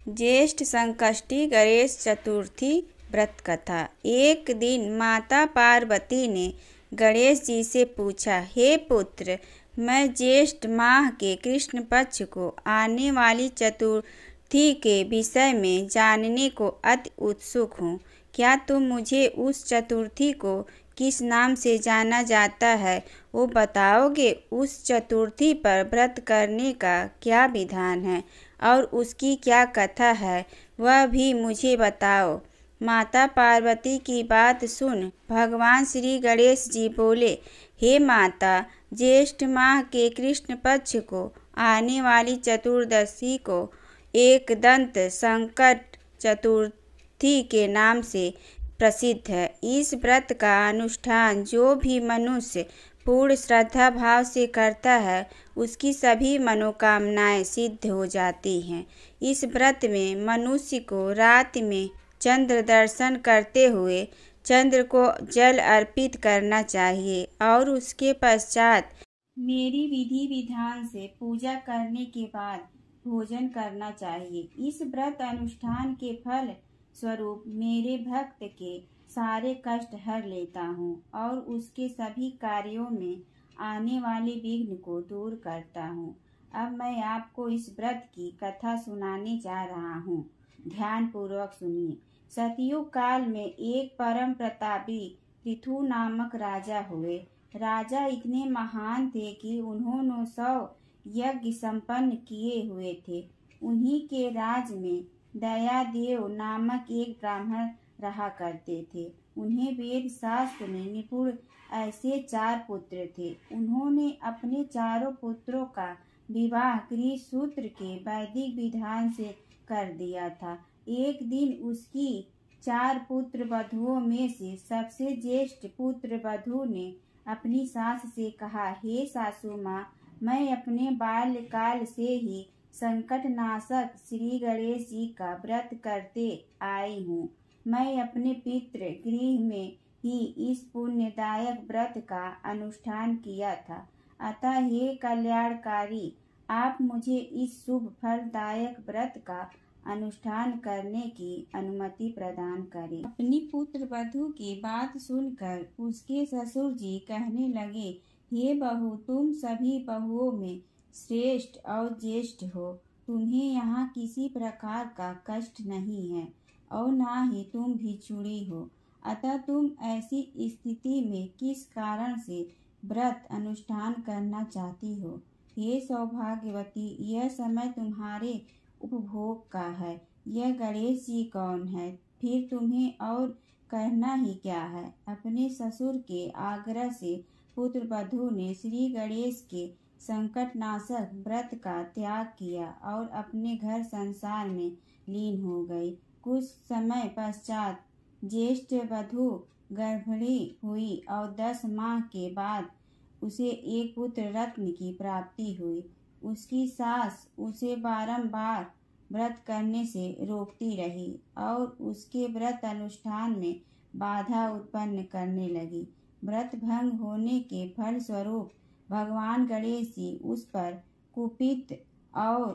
ज्येष्ठ संकष्टी गणेश चतुर्थी व्रत कथा। एक दिन माता पार्वती ने गणेश जी से पूछा, हे पुत्र, मैं ज्येष्ठ माह के कृष्ण पक्ष को आने वाली चतुर्थी के विषय में जानने को अति उत्सुक हूँ। क्या तुम मुझे उस चतुर्थी को किस नाम से जाना जाता है वो बताओगे? उस चतुर्थी पर व्रत करने का क्या विधान है और उसकी क्या कथा है वह भी मुझे बताओ। माता पार्वती की बात सुन भगवान श्री गणेश जी बोले, हे माता, ज्येष्ठ माह के कृष्ण पक्ष को आने वाली चतुर्दशी को एकदंत संकट चतुर्थी के नाम से प्रसिद्ध है। इस व्रत का अनुष्ठान जो भी मनुष्य पूर्ण श्रद्धा भाव से करता है उसकी सभी मनोकामनाएं सिद्ध हो जाती हैं। इस व्रत में मनुष्य को रात में चंद्र दर्शन करते हुए चंद्र को जल अर्पित करना चाहिए और उसके पश्चात मेरी विधि विधान से पूजा करने के बाद भोजन करना चाहिए। इस व्रत अनुष्ठान के फल स्वरूप मेरे भक्त के सारे कष्ट हर लेता हूँ और उसके सभी कार्यों में आने वाले विघ्न को दूर करता हूँ। अब मैं आपको इस व्रत की कथा सुनाने जा रहा हूँ। ध्यान पूर्वक सुनिए। सतयुग काल में एक परम प्रतापी पृथु नामक राजा हुए। राजा इतने महान थे कि उन्होंने 100 यज्ञ संपन्न किए हुए थे। उन्हीं के राज में दयादेव नामक एक ब्राह्मण रहा करते थे। उन्हें वेद शास्त्र में निपुण ऐसे 4 पुत्र थे। उन्होंने अपने चारों पुत्रों का विवाह गृह सूत्र के वैदिक विधान से कर दिया था। एक दिन उसकी 4 पुत्र वधुओं में से सबसे ज्येष्ठ पुत्र वधु ने अपनी सास से कहा, हे सासू माँ, मैं अपने बाल्यकाल से ही संकट नाशक श्री गणेश जी का व्रत करते आई हूँ। मैं अपने पितृ गृह में ही इस पुण्यदायक व्रत का अनुष्ठान किया था। अतः हे कल्याणकारी, आप मुझे इस शुभ फलदायक व्रत का अनुष्ठान करने की अनुमति प्रदान करें। अपनी पुत्र वधु की बात सुनकर उसके ससुर जी कहने लगे, हे बहू, तुम सभी बहुओं में श्रेष्ठ और ज्येष्ठ हो। तुम्हें यहाँ किसी प्रकार का कष्ट नहीं है और ना ही तुम भिक्षुणी हो। अतः तुम ऐसी स्थिति में किस कारण से व्रत अनुष्ठान करना चाहती हो? हे सौभाग्यवती, यह समय तुम्हारे उपभोग का है। यह गणेश जी कौन है? फिर तुम्हें और कहना ही क्या है? अपने ससुर के आग्रह से पुत्र वधु ने श्री गणेश के संकटनाशक व्रत का त्याग किया और अपने घर संसार में लीन हो गई। कुछ समय पश्चात ज्येष्ठ वधु गर्भिणी हुई और 10 माह के बाद उसे एक पुत्र रत्न की प्राप्ति हुई। उसकी सास उसे बारंबार व्रत करने से रोकती रही और उसके व्रत अनुष्ठान में बाधा उत्पन्न करने लगी। व्रत भंग होने के फल स्वरूप भगवान गणेश जी उस पर कुपित और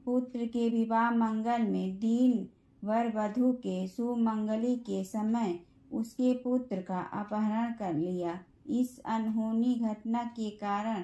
पुत्र के विवाह मंगल में दीन वर वधु के सुमंगली के समय उसके पुत्र का अपहरण कर लिया। इस अनहोनी घटना के कारण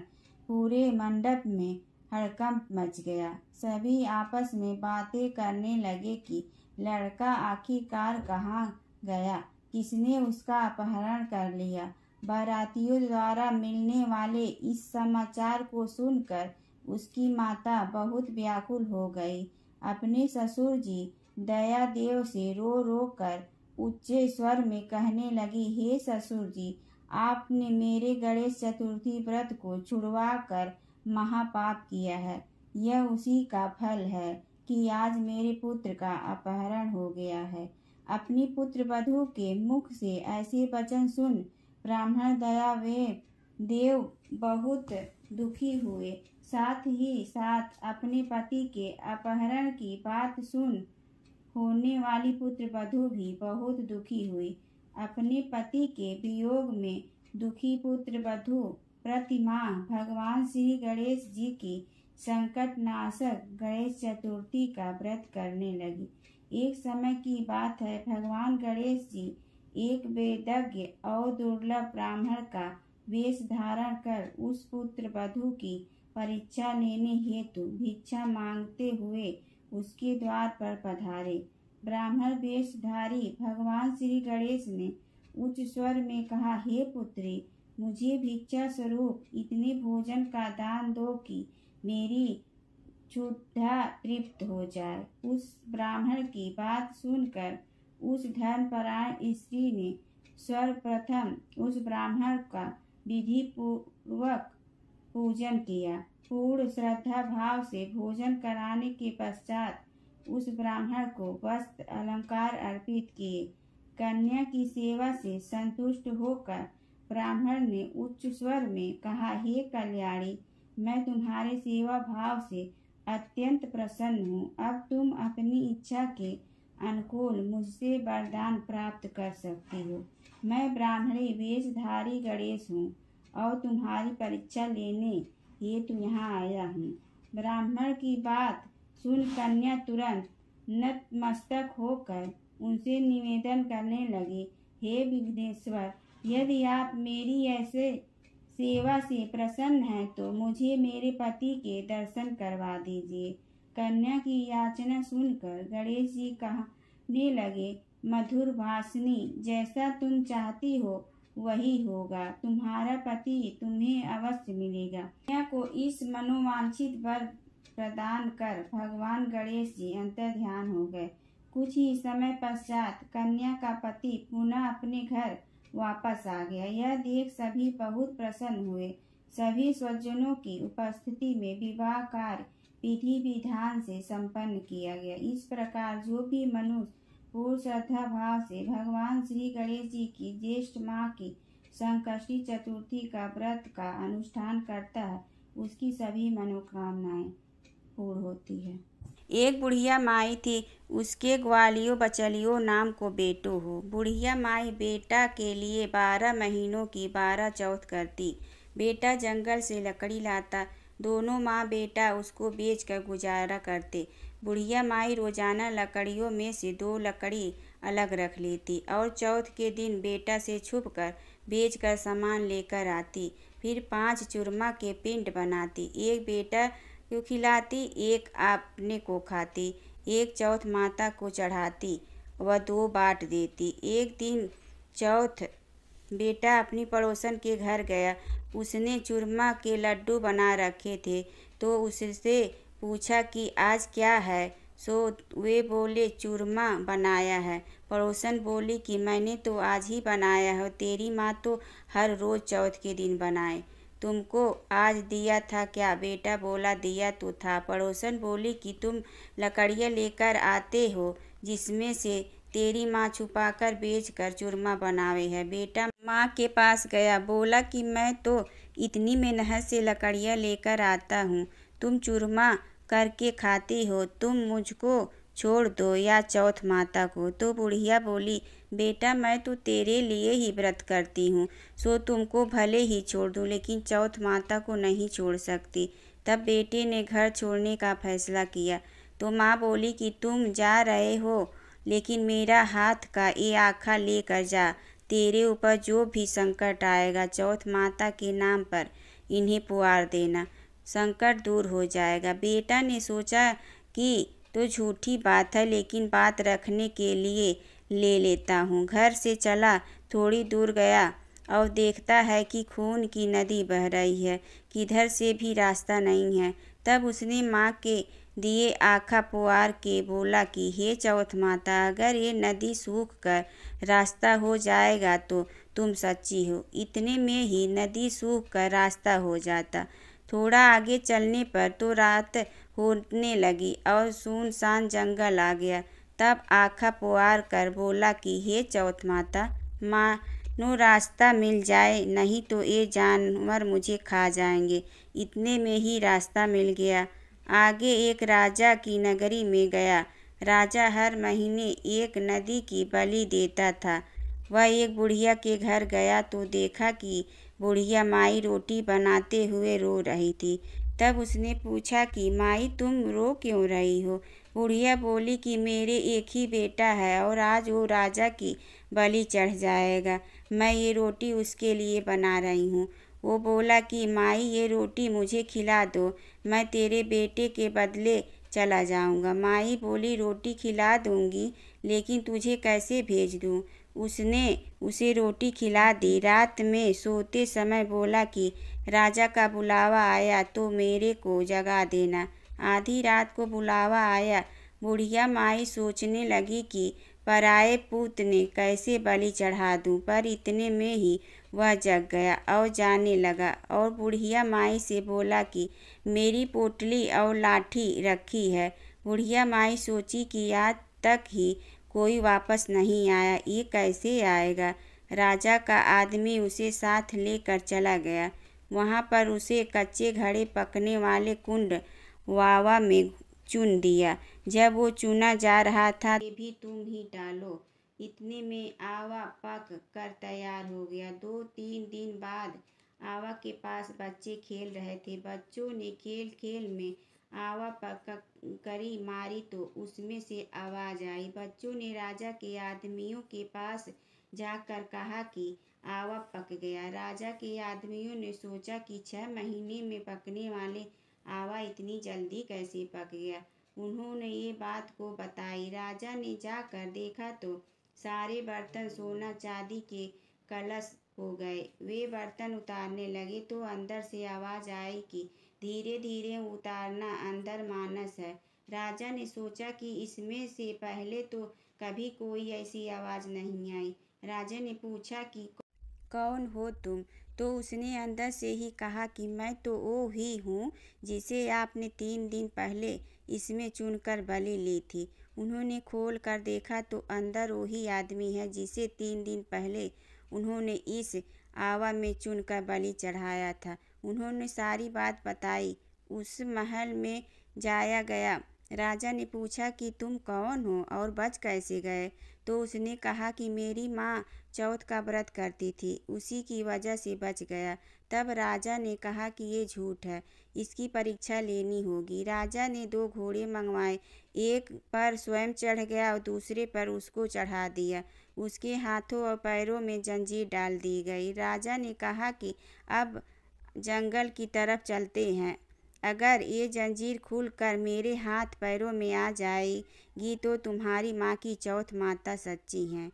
पूरे मंडप में हड़कंप मच गया। सभी आपस में बातें करने लगे कि लड़का आखिरकार कहाँ गया, किसने उसका अपहरण कर लिया। बारातियों द्वारा मिलने वाले इस समाचार को सुनकर उसकी माता बहुत व्याकुल हो गई। अपने ससुर जी दयादेव से रो रो कर उच्च स्वर में कहने लगी, हे ससुर जी, आपने मेरे गणेश चतुर्थी व्रत को छुड़वा कर महापाप किया है। यह उसी का फल है कि आज मेरे पुत्र का अपहरण हो गया है। अपनी पुत्र वधु के मुख से ऐसे वचन सुन ब्राह्मण देव बहुत दुखी हुए। साथ ही साथ अपने पति के अपहरण की बात सुन होने वाली पुत्र वधु भी बहुत दुखी हुई। अपने पति के वियोग में दुखी पुत्र वधु प्रतिमाह भगवान श्री गणेश जी की संकट नाशक गणेश चतुर्थी का व्रत करने लगी। एक समय की बात है, भगवान गणेश जी एक वेदज्ञ और दुर्लभ ब्राह्मण का वेश धारण कर उस पुत्र वधू की परीक्षा लेने हेतु भिक्षा मांगते हुए उसके द्वार पर पधारे। ब्राह्मण वेशधारी भगवान श्री गणेश ने उच्च स्वर में कहा, हे पुत्री, मुझे भिक्षा स्वरूप इतने भोजन का दान दो कि मेरी क्षुधा तृप्त हो जाए। उस ब्राह्मण की बात सुनकर उस धर्मपरायण स्त्री ने सर्वप्रथम उस ब्राह्मण का विधि पूर्वक पूजन किया। पूर्ण श्रद्धा भाव से भोजन कराने के पश्चात उस ब्राह्मण को वस्त्र अलंकार अर्पित किए। कन्या की सेवा से संतुष्ट होकर ब्राह्मण ने उच्च स्वर में कहा, हे कल्याणी, मैं तुम्हारे सेवा भाव से अत्यंत प्रसन्न हूँ। अब तुम अपनी इच्छा के अनुकूल मुझसे वरदान प्राप्त कर सकती हो। मैं ब्राह्मणी वेशधारी गणेश हूँ और तुम्हारी परीक्षा लेने हेतु यहाँ आया हूँ। ब्राह्मण की बात सुन कन्या तुरंत नतमस्तक होकर उनसे निवेदन करने लगी, हे विघ्नेश्वर, यदि आप मेरी ऐसे सेवा से प्रसन्न हैं तो मुझे मेरे पति के दर्शन करवा दीजिए। कन्या की याचना सुनकर गणेश जी कहने लगे, मधुर भाषिणी, जैसा तुम चाहती हो वही होगा। तुम्हारा पति तुम्हें अवश्य मिलेगा। कन्या को इस मनोवांछित वर प्रदान कर भगवान गणेश जी अंतर्ध्यान हो गए। कुछ ही समय पश्चात कन्या का पति पुनः अपने घर वापस आ गया। यह देख सभी बहुत प्रसन्न हुए। सभी स्वजनों की उपस्थिति में विवाह कार्य विधि विधान से संपन्न किया गया। इस प्रकार जो भी मनुष्य पूर्ण श्रद्धा भाव से भगवान श्री गणेश जी की ज्येष्ठ माह की संकष्टी चतुर्थी का व्रत का अनुष्ठान करता है, उसकी सभी मनोकामनाएं पूर्ण होती है। एक बुढ़िया माई थी, उसके ग्वालियों बचलियों नाम को बेटो हो। बुढ़िया माई बेटा के लिए 12 महीनों की 12 चौथ करती। बेटा जंगल से लकड़ी लाता, दोनों माँ बेटा उसको बेचकर गुजारा करते। बुढ़िया माई रोजाना लकड़ियों में से 2 लकड़ी अलग रख लेती और चौथ के दिन बेटा से छुपकर बेचकर सामान लेकर आती। फिर 5 चूरमा के पिंड बनाती, एक बेटा को खिलाती, एक अपने को खाती, एक चौथ माता को चढ़ाती व 2 बाँट देती। एक दिन चौथ बेटा अपनी पड़ोसन के घर गया। उसने चूरमा के लड्डू बना रखे थे तो उससे पूछा कि आज क्या है। सो वे बोले, चूरमा बनाया है। पड़ोसन बोली कि मैंने तो आज ही बनाया है, तेरी माँ तो हर रोज़ चौथ के दिन बनाए। तुमको आज दिया था क्या? बेटा बोला, दिया तो था। पड़ोसन बोली कि तुम लकड़ियाँ लेकर आते हो जिसमें से तेरी माँ छुपाकर बेचकर चूरमा बनावे है। बेटा माँ के पास गया, बोला कि मैं तो इतनी मेहनत से लकड़ियाँ लेकर आता हूँ, तुम चूरमा करके खाती हो, तुम मुझको छोड़ दो या चौथ माता को। तो बुढ़िया बोली, बेटा मैं तो तेरे लिए ही व्रत करती हूँ, सो तुमको भले ही छोड़ दूँ, लेकिन चौथ माता को नहीं छोड़ सकती। तब बेटे ने घर छोड़ने का फैसला किया। तो माँ बोली कि तुम जा रहे हो, लेकिन मेरा हाथ का ये आखा लेकर जा, तेरे ऊपर जो भी संकट आएगा चौथ माता के नाम पर इन्हें पुकार देना, संकट दूर हो जाएगा। बेटा ने सोचा कि तो झूठी बात है, लेकिन बात रखने के लिए ले लेता हूँ। घर से चला, थोड़ी दूर गया और देखता है कि खून की नदी बह रही है, किधर से भी रास्ता नहीं है। तब उसने माँ के दिए आखा पुकार के बोला कि हे चौथ माता, अगर ये नदी सूख कर रास्ता हो जाएगा तो तुम सच्ची हो। इतने में ही नदी सूख कर रास्ता हो जाता। थोड़ा आगे चलने पर तो रात होने लगी और सुनसान जंगल आ गया। तब आखा पुकार कर बोला कि हे चौथ माता, मानो रास्ता मिल जाए, नहीं तो ये जानवर मुझे खा जाएंगे। इतने में ही रास्ता मिल गया। आगे एक राजा की नगरी में गया। राजा हर महीने एक नदी की बलि देता था। वह एक बुढ़िया के घर गया तो देखा कि बुढ़िया माई रोटी बनाते हुए रो रही थी। तब उसने पूछा कि माई तुम रो क्यों रही हो। बुढ़िया बोली कि मेरे एक ही बेटा है और आज वो राजा की बलि चढ़ जाएगा। मैं ये रोटी उसके लिए बना रही हूँ। वो बोला कि माई ये रोटी मुझे खिला दो, मैं तेरे बेटे के बदले चला जाऊँगा। माई बोली रोटी खिला दूँगी, लेकिन तुझे कैसे भेज दूँ। उसने उसे रोटी खिला दी। रात में सोते समय बोला कि राजा का बुलावा आया तो मेरे को जगा देना। आधी रात को बुलावा आया। बुढ़िया माई सोचने लगी कि पराए पूत ने कैसे बलि चढ़ा दूँ, पर इतने में ही वह जग गया और जाने लगा और बुढ़िया माई से बोला कि मेरी पोटली और लाठी रखी है। बुढ़िया माई सोची कि आज तक ही कोई वापस नहीं आया, ये कैसे आएगा। राजा का आदमी उसे साथ लेकर चला गया। वहाँ पर उसे कच्चे घड़े पकने वाले कुंड वावा में चुन दिया। जब वो चुना जा रहा था, ये भी तुम ही डालो। इतने में आवा पक कर तैयार हो गया। 2-3 दिन बाद आवा के पास बच्चे खेल रहे थे। बच्चों ने खेल खेल में आवा पक करी मारी तो उसमें से आवाज आई। बच्चों ने राजा के आदमियों के पास जाकर कहा कि आवा पक गया। राजा के आदमियों ने सोचा कि 6 महीने में पकने वाले आवा इतनी जल्दी कैसे पक गया। उन्होंने ये बात को बताई। राजा ने जाकर देखा तो सारे बर्तन सोना चांदी के कलश हो गए। वे बर्तन उतारने लगे तो अंदर से आवाज आई कि धीरे धीरे उतारना, अंदर मानस है। राजा ने सोचा कि इसमें से पहले तो कभी कोई ऐसी आवाज नहीं आई। राजा ने पूछा कि कौन हो तुम। तो उसने अंदर से ही कहा कि मैं तो वो ही हूँ जिसे आपने 3 दिन पहले इसमें चुनकर बलि ली थी। उन्होंने खोल कर देखा तो अंदर वही आदमी है जिसे 3 दिन पहले उन्होंने इस आवा में चुनकर बलि चढ़ाया था। उन्होंने सारी बात बताई। उस महल में जाया गया। राजा ने पूछा कि तुम कौन हो और बच कैसे गए। तो उसने कहा कि मेरी माँ चौथ का व्रत करती थी, उसी की वजह से बच गया। तब राजा ने कहा कि ये झूठ है, इसकी परीक्षा लेनी होगी। राजा ने 2 घोड़े मंगवाए। एक पर स्वयं चढ़ गया और दूसरे पर उसको चढ़ा दिया। उसके हाथों और पैरों में जंजीर डाल दी गई। राजा ने कहा कि अब जंगल की तरफ चलते हैं। अगर ये जंजीर खुलकर मेरे हाथ पैरों में आ जाएगी तो तुम्हारी माँ की चौथ माता सच्ची हैं।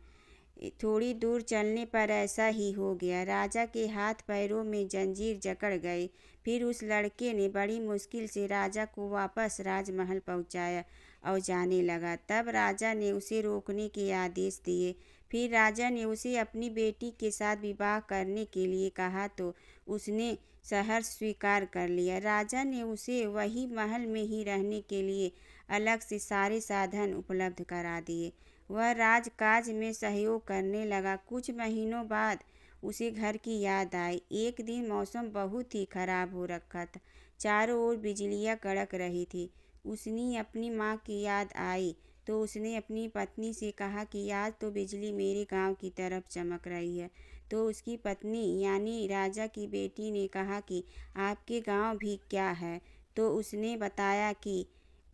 थोड़ी दूर चलने पर ऐसा ही हो गया। राजा के हाथ पैरों में जंजीर जकड़ गई। फिर उस लड़के ने बड़ी मुश्किल से राजा को वापस राजमहल पहुंचाया और जाने लगा। तब राजा ने उसे रोकने के आदेश दिए। फिर राजा ने उसे अपनी बेटी के साथ विवाह करने के लिए कहा तो उसने सहर्ष स्वीकार कर लिया। राजा ने उसे वही महल में ही रहने के लिए अलग से सारे साधन उपलब्ध करा दिए। वह राजकाज में सहयोग करने लगा। कुछ महीनों बाद उसे घर की याद आई। एक दिन मौसम बहुत ही खराब हो रखा था। चारों ओर बिजलियां कड़क रही थी। उसने अपनी माँ की याद आई तो उसने अपनी पत्नी से कहा कि आज तो बिजली मेरे गांव की तरफ चमक रही है। तो उसकी पत्नी यानी राजा की बेटी ने कहा कि आपके गांव भी क्या है। तो उसने बताया कि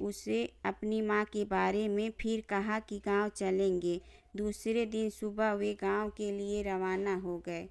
उसे अपनी माँ के बारे में। फिर कहा कि गांव चलेंगे। दूसरे दिन सुबह वे गांव के लिए रवाना हो गए।